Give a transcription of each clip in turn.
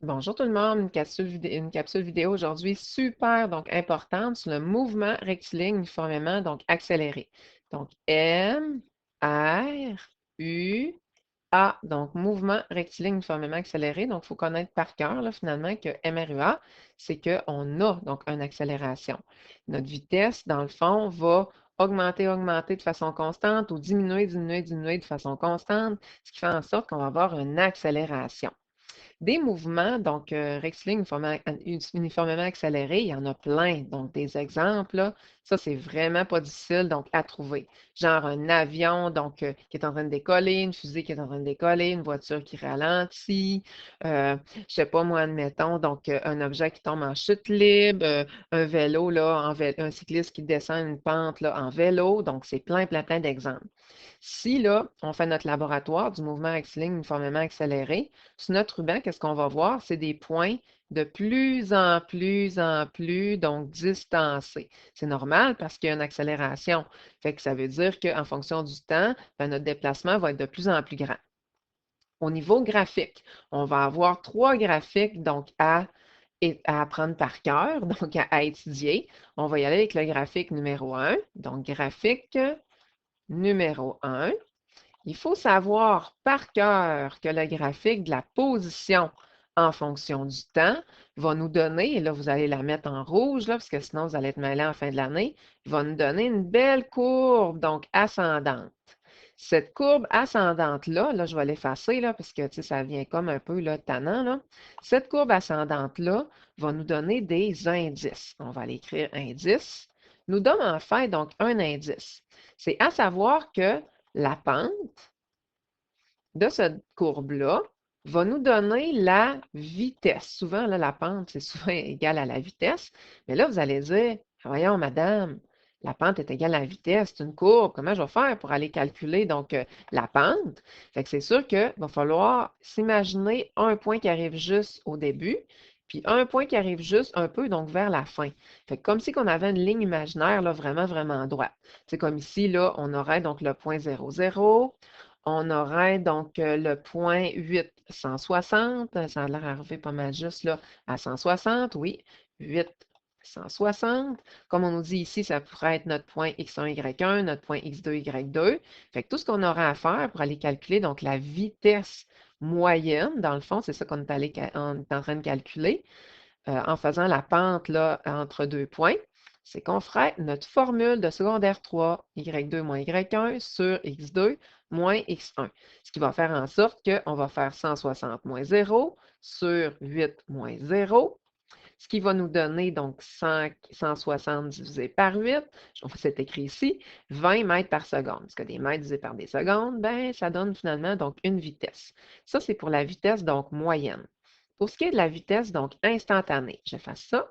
Bonjour tout le monde, une capsule vidéo aujourd'hui super donc importante sur le mouvement rectiligne uniformément donc accéléré. Donc M, R, U, A, donc mouvement rectiligne uniformément accéléré. Donc il faut connaître par cœur là, finalement que MRUA, c'est qu'on a donc une accélération. Notre vitesse, dans le fond, va augmenter de façon constante ou diminuer de façon constante, ce qui fait en sorte qu'on va avoir une accélération. Des mouvements, donc rectilignes uniformément accélérés, il y en a plein. Donc, des exemples, là, ça, c'est vraiment pas difficile donc, à trouver. Genre un avion donc, qui est en train de décoller, une fusée qui est en train de décoller, une voiture qui ralentit, je sais pas moi, admettons, donc un objet qui tombe en chute libre, un vélo, là, un cycliste qui descend une pente là, en vélo. Donc, c'est plein d'exemples. Si, là, on fait notre laboratoire du mouvement rectiligne uniformément accéléré, sur notre ruban, qu'est-ce qu'on va voir? C'est des points de plus en plus, donc distancés. C'est normal parce qu'il y a une accélération. Fait que ça veut dire qu'en fonction du temps, ben, notre déplacement va être de plus en plus grand. Au niveau graphique, on va avoir trois graphiques donc à apprendre par cœur, donc à étudier. On va y aller avec le graphique numéro 1. Donc, graphique numéro 1. Il faut savoir par cœur que le graphique de la position en fonction du temps va nous donner, et là, vous allez la mettre en rouge, là, parce que sinon, vous allez être mêlé en fin de l'année, il va nous donner une belle courbe, donc ascendante. Cette courbe ascendante-là, là, je vais l'effacer, là, parce que, tu sais, ça vient comme un peu, là, tannant, là. Cette courbe ascendante-là va nous donner des indices. On va aller écrire indice. Nous donne en fait, donc, un indice. C'est à savoir que la pente de cette courbe-là va nous donner la vitesse. Souvent, là, la pente, c'est souvent égal à la vitesse. Mais là, vous allez dire, voyons, madame, la pente est égale à la vitesse, c'est une courbe. Comment je vais faire pour aller calculer donc la pente? Fait que c'est sûr qu'il va falloir s'imaginer un point qui arrive juste au début, puis un point qui arrive juste un peu donc vers la fin. Fait que comme si on avait une ligne imaginaire là, vraiment droite. C'est comme ici, là, on aurait donc le point 0, 0. On aurait donc le point 8, 160. Ça a l'air arrivé pas mal juste là à 160, oui. 8, 160. Comme on nous dit ici, ça pourrait être notre point x1, y1, notre point x2, y2. Fait que tout ce qu'on aura à faire pour aller calculer donc la vitesse moyenne, dans le fond, c'est ça qu'on est, on est en train de calculer en faisant la pente là, entre deux points, c'est qu'on ferait notre formule de secondaire 3, y2 moins y1 sur x2 moins x1. Ce qui va faire en sorte qu'on va faire 160 moins 0 sur 8 moins 0, ce qui va nous donner donc 160 divisé par 8, c'est écrit ici, 20 mètres par seconde. Parce que des mètres divisé par des secondes, ben, ça donne finalement donc une vitesse. Ça, c'est pour la vitesse donc moyenne. Pour ce qui est de la vitesse donc instantanée, je fais ça.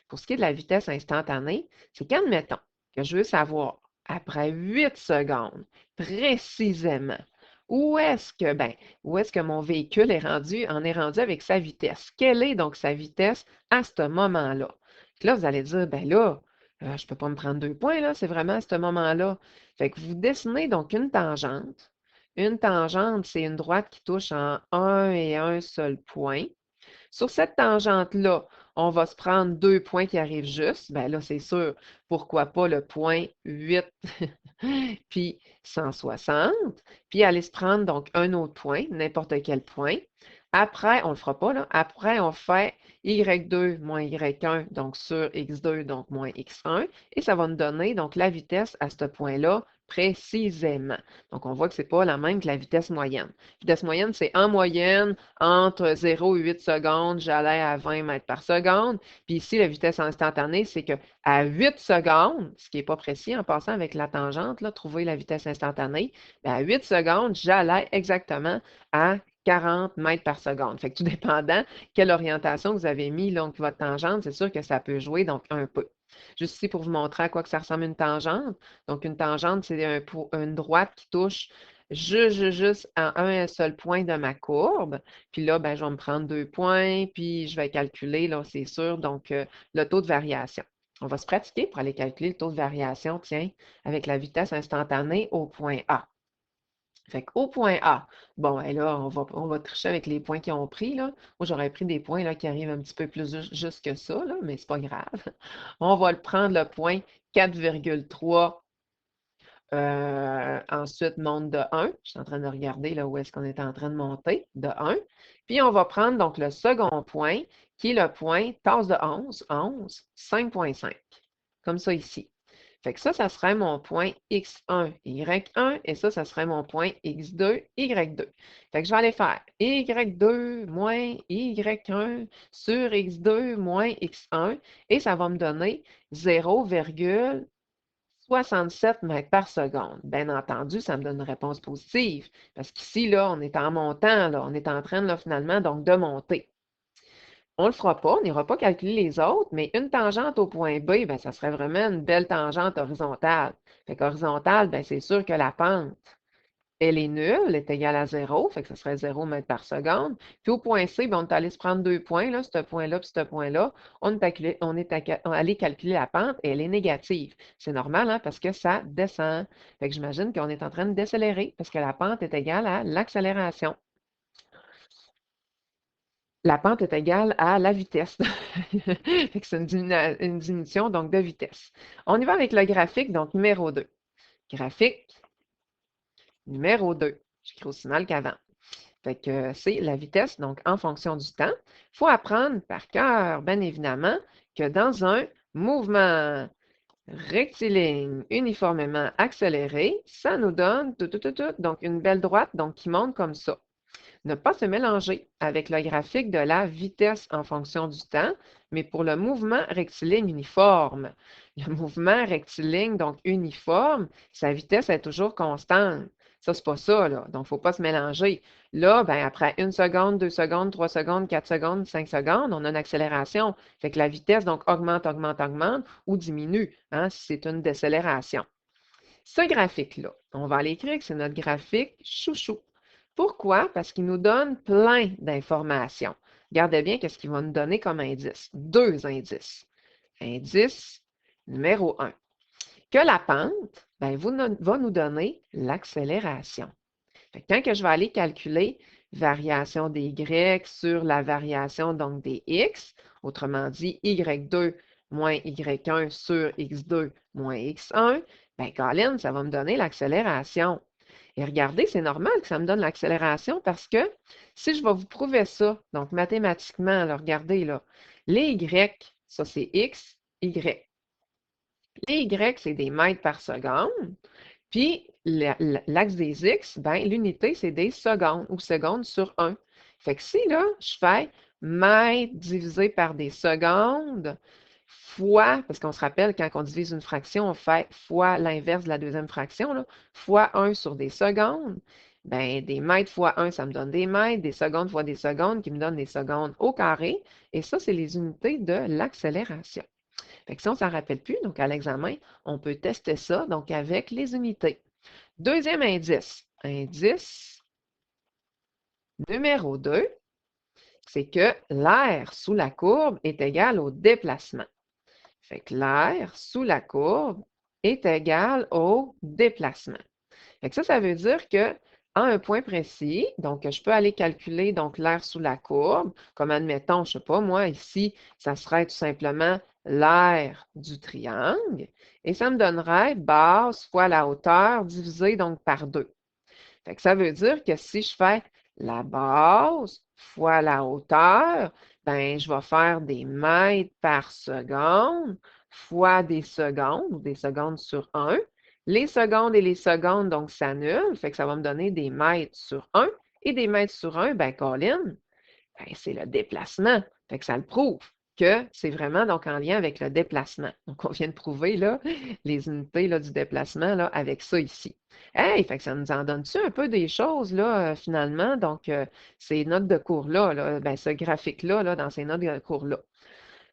Pour ce qui est de la vitesse instantanée, c'est qu'admettons que je veux savoir après 8 secondes précisément ben, où est-ce que mon véhicule en est rendu avec sa vitesse. Quelle est donc sa vitesse à ce moment-là? Là, vous allez dire, ben là, je ne peux pas me prendre 2 points, là, c'est vraiment à ce moment-là. Fait que vous dessinez donc une tangente. Une tangente, c'est une droite qui touche en un et un seul point. Sur cette tangente-là, on va se prendre 2 points qui arrivent juste. Bien là, c'est sûr, pourquoi pas le point 8 puis 160, puis aller se prendre donc un autre point, n'importe quel point. Après, on ne le fera pas, là. Après, on fait y2 moins y1, donc sur x2, donc moins x1, et ça va nous donner donc la vitesse à ce point-là précisément. Donc, on voit que ce n'est pas la même que la vitesse moyenne. La vitesse moyenne, c'est en moyenne, entre 0 et 8 secondes, j'allais à 20 mètres par seconde. Puis ici, la vitesse instantanée, c'est qu'à 8 secondes, ce qui n'est pas précis en passant avec la tangente, là, trouver la vitesse instantanée, bien, à 8 secondes, j'allais exactement à 40 mètres par seconde. Fait que tout dépendant quelle orientation vous avez mis donc votre tangente, c'est sûr que ça peut jouer donc un peu. Juste ici pour vous montrer à quoi que ça ressemble une tangente. Donc, une tangente, c'est une droite qui touche juste à un seul point de ma courbe. Puis là, ben, je vais me prendre 2 points, puis je vais calculer, là, c'est sûr, donc le taux de variation. On va se pratiquer pour aller calculer le taux de variation, tiens, avec la vitesse instantanée au point A. Fait qu'au point A, bon, ben là, on va tricher avec les points qu'ils ont pris, là. Moi, j'aurais pris des points là, qui arrivent un petit peu plus juste que ça, là, mais c'est pas grave. On va le prendre le point 4,3. Ensuite, monte de 1. Je suis en train de regarder là où est-ce qu'on est en train de monter, de 1. Puis, on va prendre donc le second point, qui est le point tasse de 11, 5,5. Comme ça ici. Fait que ça serait mon point X1, Y1, et ça serait mon point X2, Y2. Fait que je vais aller faire Y2 moins Y1 sur X2 moins X1, et ça va me donner 0,67 mètres par seconde. Bien entendu, ça me donne une réponse positive, parce qu'ici, là, on est en montant, là, on est en train, là, finalement, donc, de monter. On ne le fera pas, on n'ira pas calculer les autres, mais une tangente au point B, bien, ça serait vraiment une belle tangente horizontale. Fait qu'horizontale, bien, c'est sûr que la pente, elle est nulle, elle est égale à 0, fait que ça serait 0 mètres par seconde. Puis au point C, bien, on est allé se prendre deux points, là, ce point-là puis ce point-là. On est allé calculer la pente et elle est négative. C'est normal, hein, parce que ça descend. Fait que j'imagine qu'on est en train de décélérer parce que la pente est égale à l'accélération. La pente est égale à la vitesse. Fait que c'est une diminution donc de vitesse. On y va avec le graphique, donc numéro 2. Graphique numéro 2. J'écris aussi mal qu'avant. Fait que c'est la vitesse, donc en fonction du temps. Il faut apprendre par cœur, bien évidemment, que dans un mouvement rectiligne uniformément accéléré, ça nous donne donc une belle droite donc qui monte comme ça. Ne pas se mélanger avec le graphique de la vitesse en fonction du temps, mais pour le mouvement rectiligne uniforme. Le mouvement rectiligne, donc uniforme, sa vitesse est toujours constante. Ça, c'est pas ça, là. Donc, il ne faut pas se mélanger. Là, ben, après 1 seconde, 2 secondes, 3 secondes, 4 secondes, 5 secondes, on a une accélération. Fait que la vitesse, donc, augmente, augmente, augmente ou diminue, hein, si c'est une décélération. Ce graphique-là, on va l'écrire que c'est notre graphique chouchou. Pourquoi? Parce qu'il nous donne plein d'informations. Regardez bien qu'est-ce qu'il va nous donner comme indice. Deux indices. Indice numéro 1. Que la pente ben, va nous donner l'accélération. Quand que je vais aller calculer variation des Y sur la variation donc des X, autrement dit Y2 moins Y1 sur X2 moins X1, bien, Colin, ça va me donner l'accélération. Et regardez, c'est normal que ça me donne l'accélération parce que si je vais vous prouver ça, donc mathématiquement, là, regardez là, les Y, ça c'est X, Y. Les Y, c'est des mètres par seconde. Puis l'axe des X, ben, l'unité, c'est des secondes ou secondes sur 1. Fait que si là, je fais mètres divisé par des secondes fois, parce qu'on se rappelle, quand on divise une fraction, on fait fois l'inverse de la deuxième fraction, là, fois 1 sur des secondes. Ben, des mètres fois 1, ça me donne des mètres, des secondes fois des secondes qui me donnent des secondes au carré. Et ça, c'est les unités de l'accélération. Fait que si on ne s'en rappelle plus, donc à l'examen, on peut tester ça donc avec les unités. Deuxième indice. Indice numéro 2, c'est que l'air sous la courbe est égal au déplacement. Fait que l'air sous la courbe est égal au déplacement. Fait que ça veut dire que à un point précis, donc je peux aller calculer donc l'air sous la courbe, comme admettons, je ne sais pas, moi, ici, ça serait tout simplement l'air du triangle, et ça me donnerait base fois la hauteur divisé donc par 2. Fait que ça veut dire que si je fais la base fois la hauteur, ben, je vais faire des mètres par seconde fois des secondes, ou des secondes sur 1. Les secondes et les secondes, donc, s'annulent, fait que ça va me donner des mètres sur 1. Et des mètres sur 1, ben, Colin, ben, c'est le déplacement. Fait que ça le prouve que c'est vraiment donc en lien avec le déplacement. Donc, on vient de prouver là, les unités là, du déplacement là, avec ça ici. Hey, fait que ça nous en donne-tu un peu des choses là, finalement? Donc, ces notes de cours-là, là, ben, ce graphique-là, là, dans ces notes de cours-là.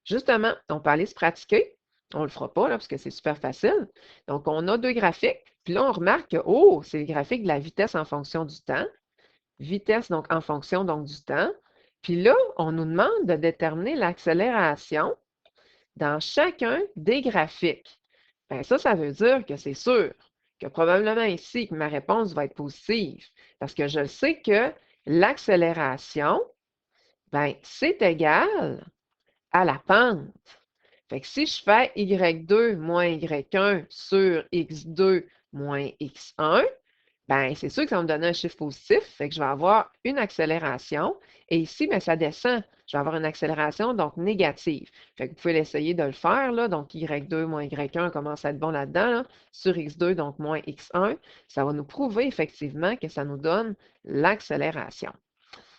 Justement, on peut aller se pratiquer. On ne le fera pas là, parce que c'est super facile. Donc, on a deux graphiques. Puis là, on remarque que, oh, c'est le graphique de la vitesse en fonction du temps. Vitesse, donc en fonction donc, du temps. Puis là, on nous demande de déterminer l'accélération dans chacun des graphiques. Bien, ça veut dire que c'est sûr que probablement ici que ma réponse va être positive parce que je sais que l'accélération, ben, c'est égal à la pente. Fait que si je fais y2 moins y1 sur x2 moins x1, ben, c'est sûr que ça va me donner un chiffre positif, fait que je vais avoir une accélération. Et ici, ben, ça descend. Je vais avoir une accélération, donc négative. Fait que vous pouvez essayer de le faire, là. Donc, y2 moins y1 commence à être bon là-dedans, là. Sur x2, donc moins x1. Ça va nous prouver effectivement que ça nous donne l'accélération.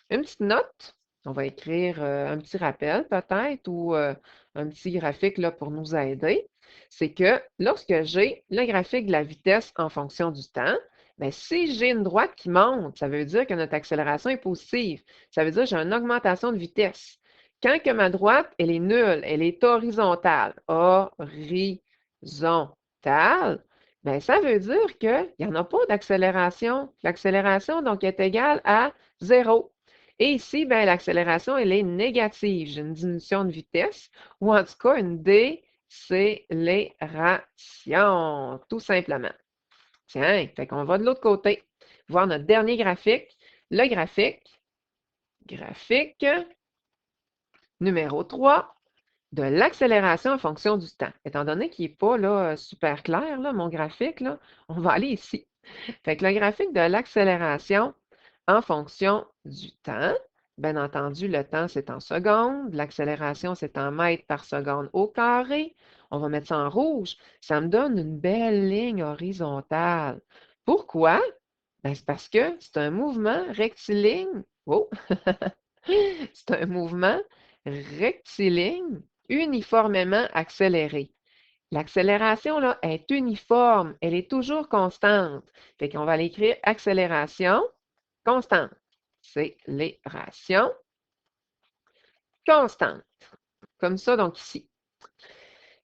Une petite note, on va écrire un petit rappel peut-être ou un petit graphique là, pour nous aider. C'est que lorsque j'ai le graphique de la vitesse en fonction du temps, bien, si j'ai une droite qui monte, ça veut dire que notre accélération est positive. Ça veut dire que j'ai une augmentation de vitesse. Quand que ma droite, elle est nulle, elle est horizontale, horizontale, bien, ça veut dire qu'il n'y en a pas d'accélération. L'accélération, donc, est égale à 0. Et ici, ben, l'accélération, elle est négative. J'ai une diminution de vitesse ou en tout cas une décélération, tout simplement. Tiens, fait qu'on va de l'autre côté, voir notre dernier graphique. Le graphique numéro 3 de l'accélération en fonction du temps. Étant donné qu'il n'est pas là, super clair, là, mon graphique, là, on va aller ici. Fait que le graphique de l'accélération en fonction du temps, bien entendu, le temps, c'est en secondes. L'accélération, c'est en mètres par seconde au carré. On va mettre ça en rouge. Ça me donne une belle ligne horizontale. Pourquoi? Ben, c'est parce que c'est un mouvement rectiligne. Oh! C'est un mouvement rectiligne uniformément accéléré. L'accélération, là, est uniforme, elle est toujours constante. Fait qu'on va l'écrire accélération constante. Accélération constante. Comme ça, donc ici.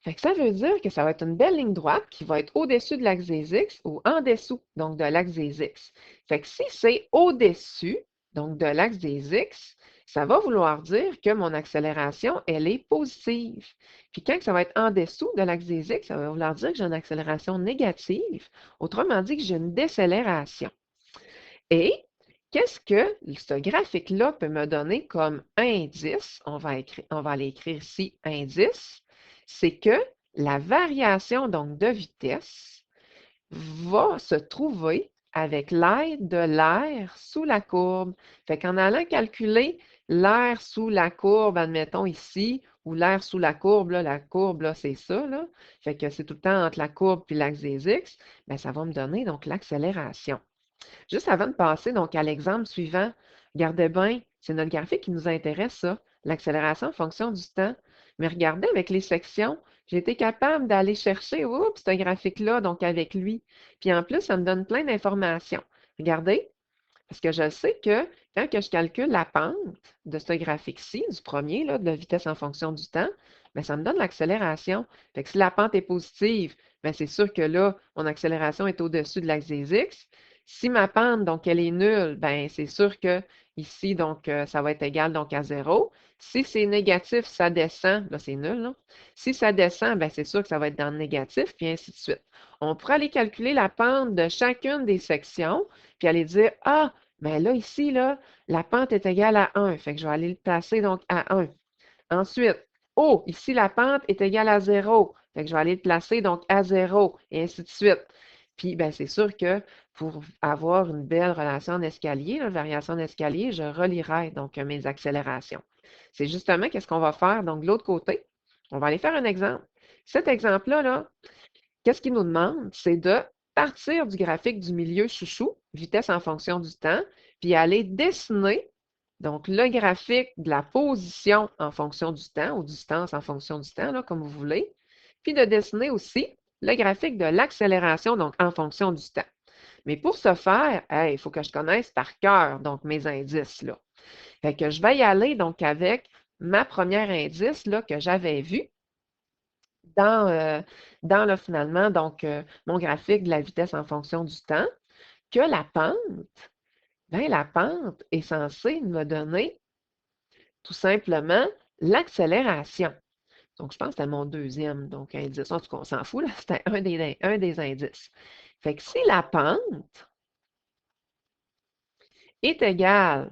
Fait que ça veut dire que ça va être une belle ligne droite qui va être au-dessus de l'axe des X ou en dessous, donc de l'axe des X. Fait que si c'est au-dessus, donc de l'axe des X, ça va vouloir dire que mon accélération, elle est positive. Puis quand ça va être en dessous de l'axe des X, ça va vouloir dire que j'ai une accélération négative. Autrement dit, que j'ai une décélération. Et qu'est-ce que ce graphique-là peut me donner comme indice? On va aller écrire ici indice. C'est que la variation donc de vitesse va se trouver avec l'aide de l'air sous la courbe. Fait qu'en allant calculer l'air sous la courbe, admettons ici, ou l'air sous la courbe, là, c'est ça, là. Fait que c'est tout le temps entre la courbe et l'axe des X, bien, ça va me donner donc l'accélération. Juste avant de passer donc à l'exemple suivant, regardez bien, c'est notre graphique qui nous intéresse, ça, l'accélération en fonction du temps. Mais regardez avec les sections, j'ai été capable d'aller chercher, oups, ce graphique-là, donc avec lui. Puis en plus, ça me donne plein d'informations. Regardez, parce que je sais que quand que je calcule la pente de ce graphique-ci, du premier, là, de la vitesse en fonction du temps, bien, ça me donne l'accélération. Fait que si la pente est positive, bien, c'est sûr que là, mon accélération est au-dessus de l'axe des X. Si ma pente, donc, elle est nulle, bien, c'est sûr que ici, donc, ça va être égal donc à 0. Si c'est négatif, ça descend. Là, c'est nul, là. Si ça descend, bien, c'est sûr que ça va être dans le négatif, puis ainsi de suite. On pourrait aller calculer la pente de chacune des sections, puis aller dire, ah, mais là, ici, là, la pente est égale à 1. Fait que je vais aller le placer donc à 1. Ensuite, oh, ici, la pente est égale à 0. Fait que je vais aller le placer donc à 0 et ainsi de suite. Puis, ben, c'est sûr que pour avoir une belle relation en escalier, une variation d'escalier, je relierai donc mes accélérations. C'est justement qu'est-ce qu'on va faire. Donc, de l'autre côté, on va aller faire un exemple. Cet exemple-là, là, qu'est-ce qu'il nous demande? C'est de partir du graphique du milieu chouchou, vitesse en fonction du temps, puis aller dessiner donc le graphique de la position en fonction du temps ou distance en fonction du temps, là, comme vous voulez, puis de dessiner aussi le graphique de l'accélération, donc en fonction du temps. Mais pour ce faire, hey, il faut que je connaisse par cœur donc mes indices. Là. Fait que je vais y aller donc avec ma première indice là, que j'avais vu dans là, finalement, donc, mon graphique de la vitesse en fonction du temps, que la pente est censée me donner tout simplement l'accélération. Donc, je pense que c'était mon deuxième donc, indice. En tout cas, on s'en fout, là, c'était un des indices. Fait que si la pente est égale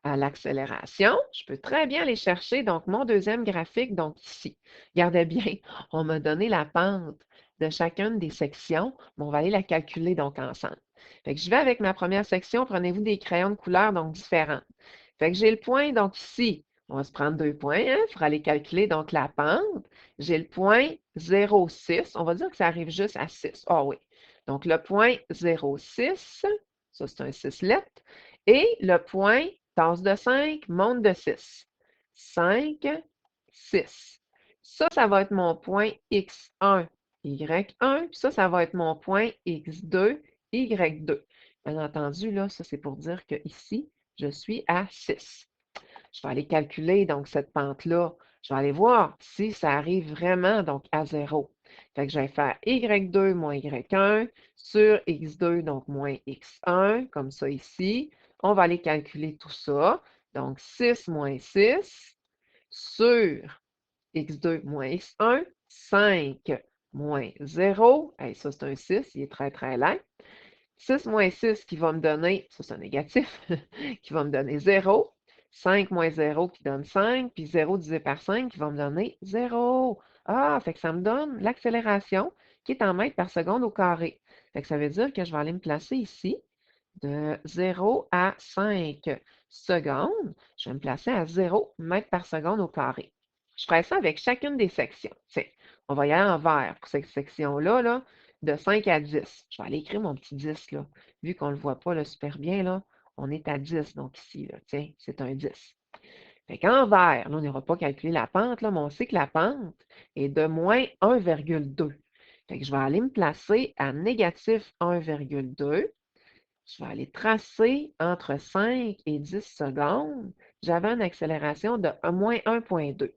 à l'accélération, je peux très bien aller chercher donc mon deuxième graphique, donc ici. Regardez bien, on m'a donné la pente de chacune des sections, mais on va aller la calculer donc ensemble. Fait que je vais avec ma première section, prenez-vous des crayons de couleur donc différents. Fait que j'ai le point donc ici. On va se prendre 2 points hein, pour aller calculer donc la pente. J'ai le point 0,6. On va dire que ça arrive juste à 6. Ah oui. Donc le point 0,6, ça c'est un 6 lettres. Et le point tasse de 5 monte de 6. 5, 6. Ça va être mon point X1, Y1. Puis ça va être mon point X2, Y2. Bien entendu, là, ça c'est pour dire que ici, je suis à 6. Je vais aller calculer donc cette pente-là. Je vais aller voir si ça arrive vraiment donc à 0. Fait que je vais faire Y2 moins Y1 sur X2, donc moins X1, comme ça ici. On va aller calculer tout ça. Donc 6 moins 6 sur X2 moins X1, 5 moins 0. Hey, ça, c'est un 6, il est très, très lent. 6 moins 6 qui va me donner, ça c'est un négatif, qui va me donner 0. 5 moins 0 qui donne 5, puis 0 divisé par 5 qui va me donner 0. Ah, fait que ça me donne l'accélération qui est en mètres par seconde au carré. Fait que ça veut dire que je vais aller me placer ici de 0 à 5 secondes. Je vais me placer à 0 mètres par seconde au carré. Je ferai ça avec chacune des sections. Tiens, on va y aller en vert pour cette section-là, là, de 5 à 10. Je vais aller écrire mon petit 10, là. Vu qu'on ne le voit pas là, super bien, là, on est à 10, donc ici, là, tiens, c'est un 10. Fait qu'en vert, là, on n'ira pas calculer la pente, là, mais on sait que la pente est de moins 1,2. Fait que je vais aller me placer à négatif 1,2. Je vais aller tracer entre 5 et 10 secondes. J'avais une accélération de moins 1,2.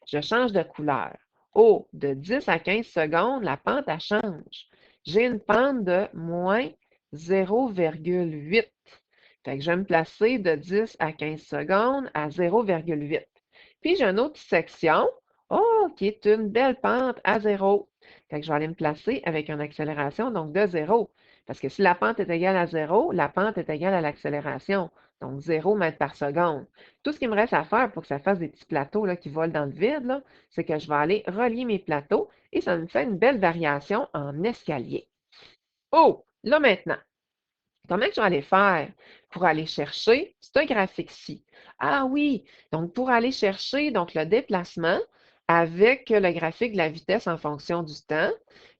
Je change de couleur. Oh, de 10 à 15 secondes, la pente, elle change. J'ai une pente de moins 0,8. Fait que je vais me placer de 10 à 15 secondes à 0,8. Puis j'ai une autre section, oh, qui est une belle pente à 0. Fait que je vais aller me placer avec une accélération donc de 0. Parce que si la pente est égale à 0, la pente est égale à l'accélération. Donc 0 mètres par seconde. Tout ce qu'il me reste à faire pour que ça fasse des petits plateaux là, qui volent dans le vide, c'est que je vais aller relier mes plateaux et ça me fait une belle variation en escalier. Oh, là maintenant, comment je vais aller faire pour aller chercher ce graphique-ci? Ah oui, donc pour aller chercher donc, le déplacement avec le graphique de la vitesse en fonction du temps,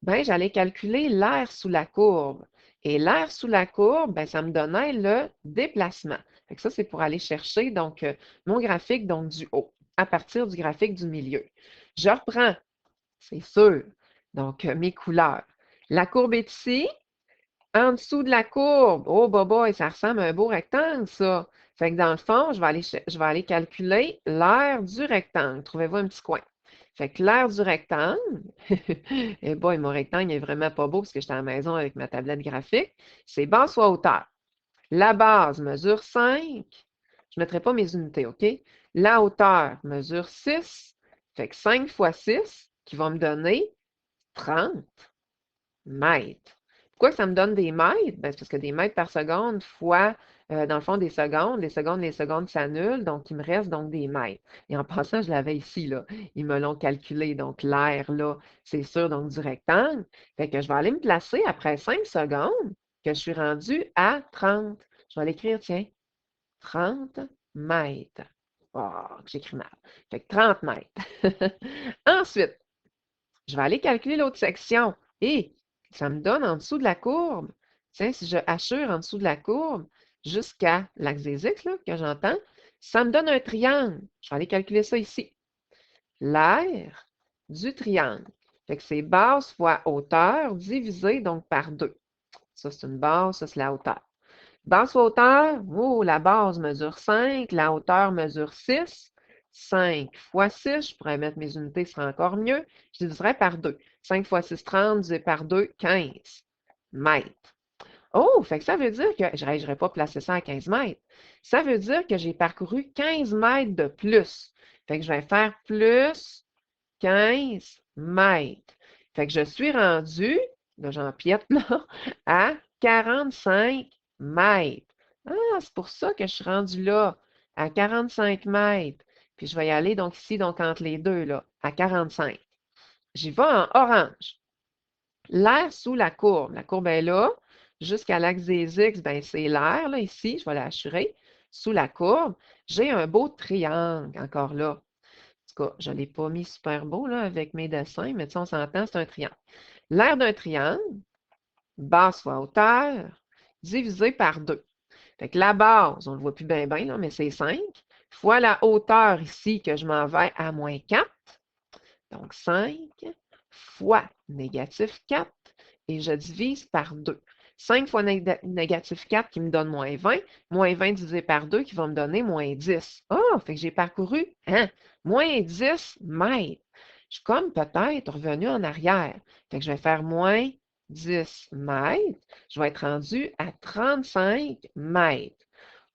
ben, j'allais calculer l'air sous la courbe. Et l'air sous la courbe, ben, ça me donnait le déplacement. Fait que ça, c'est pour aller chercher donc, mon graphique donc, du haut, à partir du graphique du milieu. Je reprends, c'est sûr, donc mes couleurs. La courbe est ici. En dessous de la courbe, oh boy, ça ressemble à un beau rectangle, ça. Fait que dans le fond, je vais aller calculer l'aire du rectangle. Trouvez-vous un petit coin. Fait que l'aire du rectangle, et boy, mon rectangle est vraiment pas beau parce que j'étais à la maison avec ma tablette graphique. C'est base fois hauteur. La base mesure 5. Je ne mettrai pas mes unités, OK? La hauteur mesure 6. Fait que 5 fois 6, qui va me donner 30 mètres. Pourquoi ça me donne des mètres? Ben, c'est parce que des mètres par seconde fois, dans le fond, des secondes. Les secondes s'annulent, donc il me reste donc des mètres. Et en passant, je l'avais ici, là. Ils me l'ont calculé, donc l'air, là, c'est sûr, donc du rectangle. Fait que je vais aller me placer après 5 secondes que je suis rendue à 30. Je vais l'écrire, tiens, 30 mètres. Oh, j'écris mal. Fait que 30 mètres. Ensuite, je vais aller calculer l'autre section. Et ça me donne en dessous de la courbe, tiens, si je hachure en dessous de la courbe jusqu'à l'axe des X là, que j'entends, ça me donne un triangle. Je vais aller calculer ça ici. L'aire du triangle. Fait que c'est base fois hauteur divisé donc par 2. Ça, c'est une base, ça, c'est la hauteur. Base fois hauteur, oh, la base mesure 5, la hauteur mesure 6. 5 fois 6, je pourrais mettre mes unités, ce serait encore mieux. Je diviserais par 2. 5 fois 6, 30, divisé par 2, 15 mètres. Oh, fait que ça veut dire que je n'aurais pas placé ça à 15 mètres. Ça veut dire que j'ai parcouru 15 mètres de plus. Fait que je vais faire plus 15 mètres. Fait que je suis rendu là j'empiète là, à 45 mètres. Ah, c'est pour ça que je suis rendue là, à 45 mètres. Puis je vais y aller donc ici, donc entre les deux, là, à 45. J'y vais en orange. L'air sous la courbe. La courbe est là. Jusqu'à l'axe des X, ben, c'est l'air, là, ici. Je vais l'assurer. Sous la courbe, j'ai un beau triangle encore là. En tout cas, je ne l'ai pas mis super beau là, avec mes dessins, mais tu sais, on s'entend, c'est un triangle. L'aire d'un triangle, base fois hauteur, divisé par 2. Fait que la base, on ne le voit plus bien, là, mais c'est 5, fois la hauteur ici que je m'en vais à moins 4. Donc 5 fois négatif 4 et je divise par 2. 5 fois négatif 4 qui me donne moins 20, moins 20 divisé par 2 qui va me donner moins 10. Ah, fait que j'ai parcouru moins 10 mètres. Je suis comme peut-être revenu en arrière. Fait que je vais faire moins 10 mètres. Je vais être rendu à 35 mètres.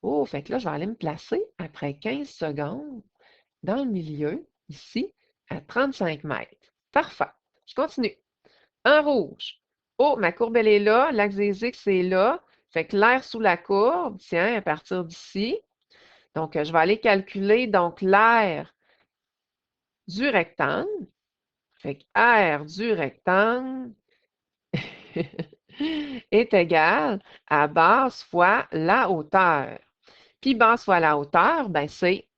Oh, fait que là, je vais aller me placer après 15 secondes dans le milieu, ici, à 35 mètres. Parfait. Je continue. En rouge. Oh, ma courbe, elle est là. L'axe des X est là. Fait que l'air sous la courbe, tiens, à partir d'ici. Donc, je vais aller calculer donc l'air du rectangle. Fait que R du rectangle est égal à base fois la hauteur. Puis base fois la hauteur, ben c'est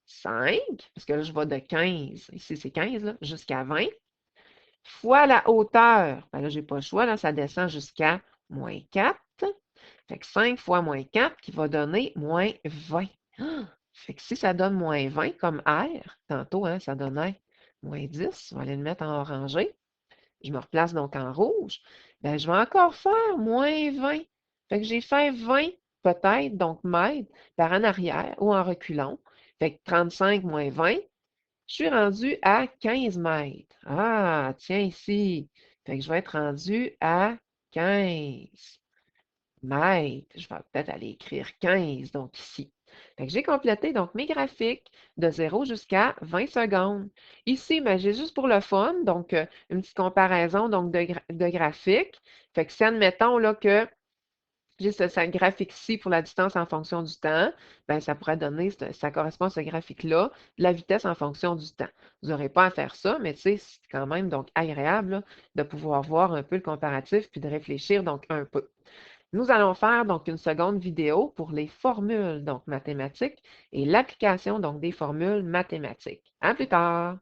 5, parce que là, je vais de 15, ici c'est 15, jusqu'à 20, fois la hauteur. Ben là, je n'ai pas le choix, là, ça descend jusqu'à moins 4. Fait que 5 fois moins 4 qui va donner moins 20. Ah! Fait que si ça donne moins 20 comme R, tantôt, hein, ça donnait moins 10, on va aller le mettre en orangé. Je me replace donc en rouge. Ben, je vais encore faire moins 20. Fait que j'ai fait 20 peut-être, donc mètres, par en arrière ou en reculant. Fait que 35 moins 20, je suis rendu à 15 mètres. Ah, tiens ici. Fait que je vais être rendu à 15 mètres. Je vais peut-être aller écrire 15, donc ici. Fait que j'ai complété donc mes graphiques de 0 jusqu'à 20 secondes. Ici, ben, j'ai juste pour le fun, donc une petite comparaison donc, de graphiques. Fait que si admettons là, que j'ai ce graphique-ci pour la distance en fonction du temps, ben, ça pourrait donner, ça correspond à ce graphique-là, la vitesse en fonction du temps. Vous n'aurez pas à faire ça, mais tu sais, c'est quand même donc agréable là, de pouvoir voir un peu le comparatif puis de réfléchir donc un peu. Nous allons faire donc une seconde vidéo pour les formules donc mathématiques et l'application donc des formules mathématiques. À plus tard!